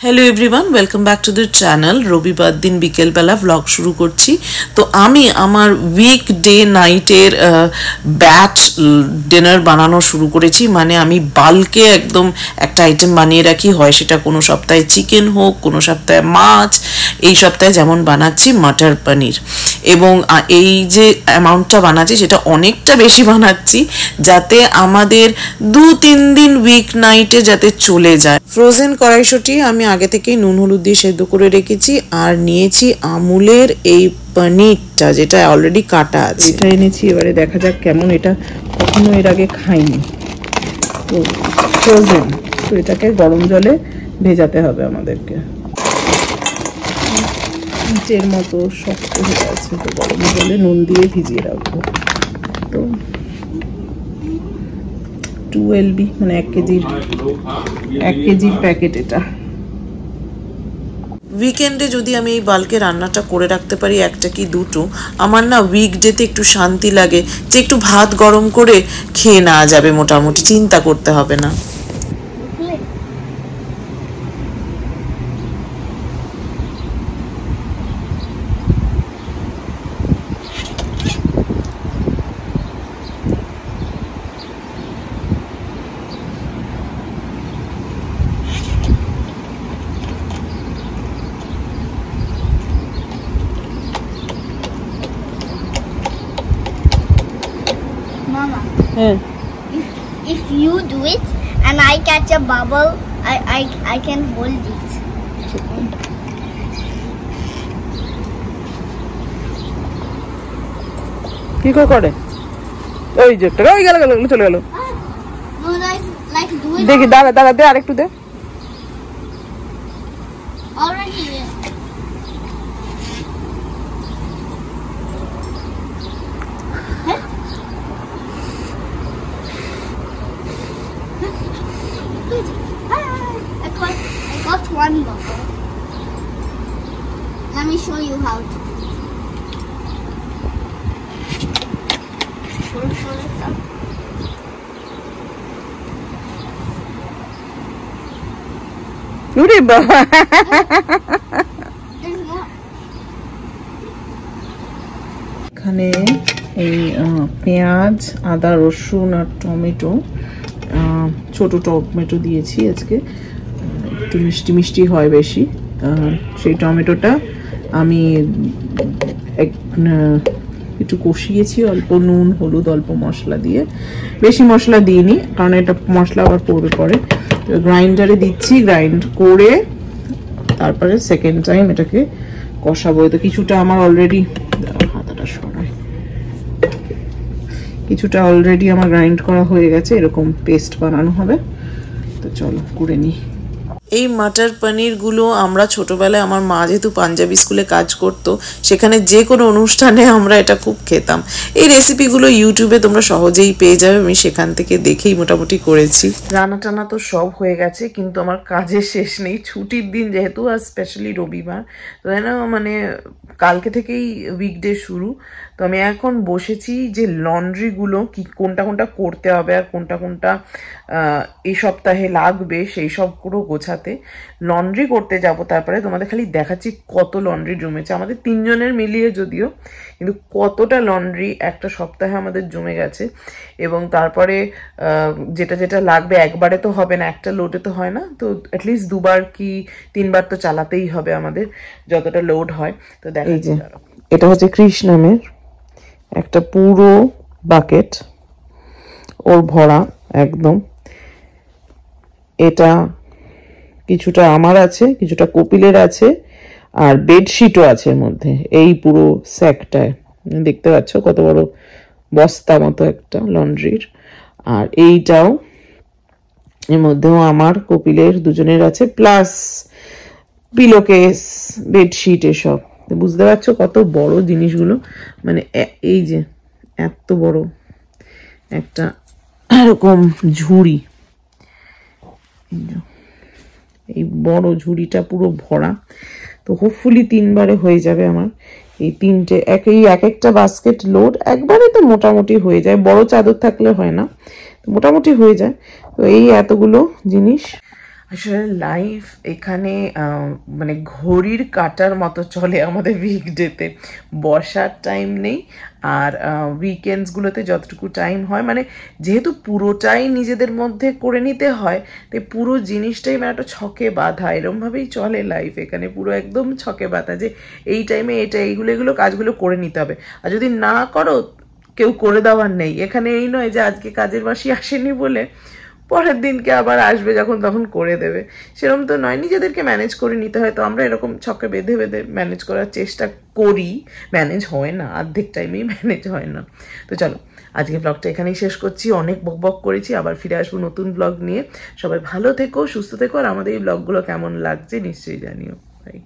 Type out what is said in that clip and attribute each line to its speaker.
Speaker 1: Hello everyone welcome back to the channel रविवार दिन बिकेल बेला व्लग शुरू करছি तो আমি আমার উইকডে নাইটের ব্যাচ ডিনার বানানো শুরু করেছি মানে আমি বালকে একদম একটা আইটেম বানিয়ে রাখি হয় সেটা কোনো সপ্তাহে চিকেন হোক কোনো সপ্তাহে মাছ এই সপ্তাহে যেমন বানাচ্ছি মটর পনির এবং এই যে অ্যামাউন্টটা বানাচ্ছি সেটা অনেকটা বেশি বানাচ্ছি যাতে আমাদের 2-3 দিন উইক নাইটে যাতে চলে যায় ফ্রোজেন কড়াইশুঁটি আমি আগে থেকেই নুন হলুদ দিয়ে সেদ্ধ করে রেখেছি আর নিয়েছি আমুলের এই পনিরটা যেটা অলরেডি কাটা আছে এটা এনেছি এবারে দেখা যাক কেমন এটা কখনো এর আগে খাইনি তো ফ্রোজেন তো এটাকে গরম জলে ভেজাতে হবে আমাদেরকে নিচের মতো শক্ত হয়ে আছে তো গরম জলে নুন দিয়ে ভিজিয়ে রাখবো তো 2 LB মানে 1 কেজির প্যাকেট এটা উইকেন্ডে যদি আমি এই বালকে রান্নাটা করে রাখতে পারি একটা কি দুটো আমার না উইকডেতে একটু শান্তি লাগে যে একটু ভাত গরম করে খেয়ে নেওয়া যাবে মোটামুটি চিন্তা করতে হবে না
Speaker 2: Mama, if you do it and I catch a bubble, I can hold it.
Speaker 1: কি করে ওই যে একটা ওই গেল চলে গেল
Speaker 2: No, like do it.
Speaker 1: দেখি দাঁড়া দে আরেকটু দে
Speaker 2: Already there. I got one bubble. Let me show you how to. Pull it up.
Speaker 1: নুরে বাবা
Speaker 2: There's more.
Speaker 1: এখানে এই পেঁয়াজ আদা রসুন আর টমেটো ছোট টমেটো দিয়েছি আজকে একটু মিষ্টি হয় বেশি সেই টমেটোটা আমি একটু কষিয়েছি অল্প নুন হলুদ অল্প মশলা দিয়ে বেশি মশলা দিইনি কারণ এটা মশলা আবার পড়বে পরে তো গ্রাইন্ডারে দিচ্ছি গ্রাইন্ড করে তারপরে সেকেন্ড টাইম এটাকে কষাবো তো কিছুটা আমার অলরেডি হাতাটা সরাই কিছুটা অলরেডি আমার গ্রাইন্ড করা হয়ে গেছে এরকম পেস্ট বানানো হবে তো চলো করে নিই এই মটর পনির গুলো আমরা ছোটবেলায় আমার মা যেহেতু পাঞ্জাবি স্কুলে কাজ করতো সেখানে যে কোনো অনুষ্ঠানে আমরা এটা খুব খেতাম এই রেসিপিগুলো ইউটিউবে তোমরা সহজেই পেয়ে যাবে আমি সেখান থেকে দেখেই মোটামুটি করেছি রান্না টানা তো সব হয়ে গেছে কিন্তু আমার কাজের শেষ নেই ছুটির দিন যেহেতু আর স্পেশালি রবিবার তো মানে কালকে থেকেই উইকডে শুরু তো আমি এখন বসেছি যে লন্ড্রিগুলো কি কোনটা করতে হবে আর কোনটা এই সপ্তাহে লাগবে সেই সবগুলো গোছাতে লন্ড্রি করতে যাব তারপরে তোমাদের খালি দেখাচ্ছি কত লন্ড্রি জমেছে আমাদের 3 জনের মিলিয়ে যদিও কিন্তু কতটা লন্ড্রি একটা সপ্তাহে আমাদের জমে গেছে এবং তারপরে যেটা লাগবে একবারে তো হবে না একটা লোডে তো হয় না তো অ্যাটলিস্ট 2বার কি 3বার তো চালাতেই হবে আমাদের যতটা লোড হয় তো দেখো যে এটা হচ্ছে কৃষ্ণামের একটা পুরো বাকেট ওর ভরা একদম এটা কিছুটা আমার আছে কিছুটা কপিলের আছে আর বেডশিটও আছে এর মধ্যে এই পুরো স্যাকটায় দেখতে পাচ্ছ কত বড় বস্তা মতো একটা লন্ড্রির আর এইটাও এর মধ্যেও আমার কপিলের দুজনের আছে প্লাস পিলোকেস বেডশিট এসব বুঝতে পারছো কত বড় জিনিসগুলো মানে এই যে এত বড় একটা এরকম ঝুড়ি এই বড় ঝুড়িটা পুরো ভরা তো হোপফুলি 3বারে হয়ে যাবে আমার এই 3টে এক একটা বাস্কেট লোড একবারে তো মোটামুটি হয়ে যায় বড় চাদর থাকলে হয় না তো মোটামুটি হয়ে যায় তো এই এতগুলো জিনিস আসলে লাইফ এখানে মানে ঘড়ির কাটার মতো চলে আমাদের উইকডেতে। বসার টাইম নেই, আর উইকেন্ডসগুলোতে যতটুকু টাইম হয়, মানে যেহেতু পুরোটাই নিজেদের মধ্যে করে নিতে হয়, তাই পুরো জিনিসটাই মানে একটা ছকে বাঁধা, এরমভাবেই চলে লাইফ এখানে, পুরো একদম ছকে বাঁধা যে এই টাইমে এগুলো কাজগুলো করে নিতে হবে, আর যদি না করো কেউ করে দেওয়ার নেই। এখানে এই নয় যে আজকে কাজের মাসি আসেনি বলে পরের দিনকে আবার আসবে যখন তখন করে দেবে, সেরকম তো নয়, নিজেদেরকে ম্যানেজ করে নিতে হয়। তো আমরা এরকম ছকে বেঁধে বেঁধে ম্যানেজ করার চেষ্টা করি, ম্যানেজ হয় না, অর্ধেক টাইমেই ম্যানেজ হয় না। তো চলো আজকে ব্লগটা এখানেই শেষ করছি, অনেক বক করেছি, আবার ফিরে আসবো নতুন ব্লগ নিয়ে। সবাই ভালো থেকো, সুস্থ থেকো, আর আমাদের এই ব্লগগুলো কেমন লাগছে নিশ্চয়ই জানিও। বাই।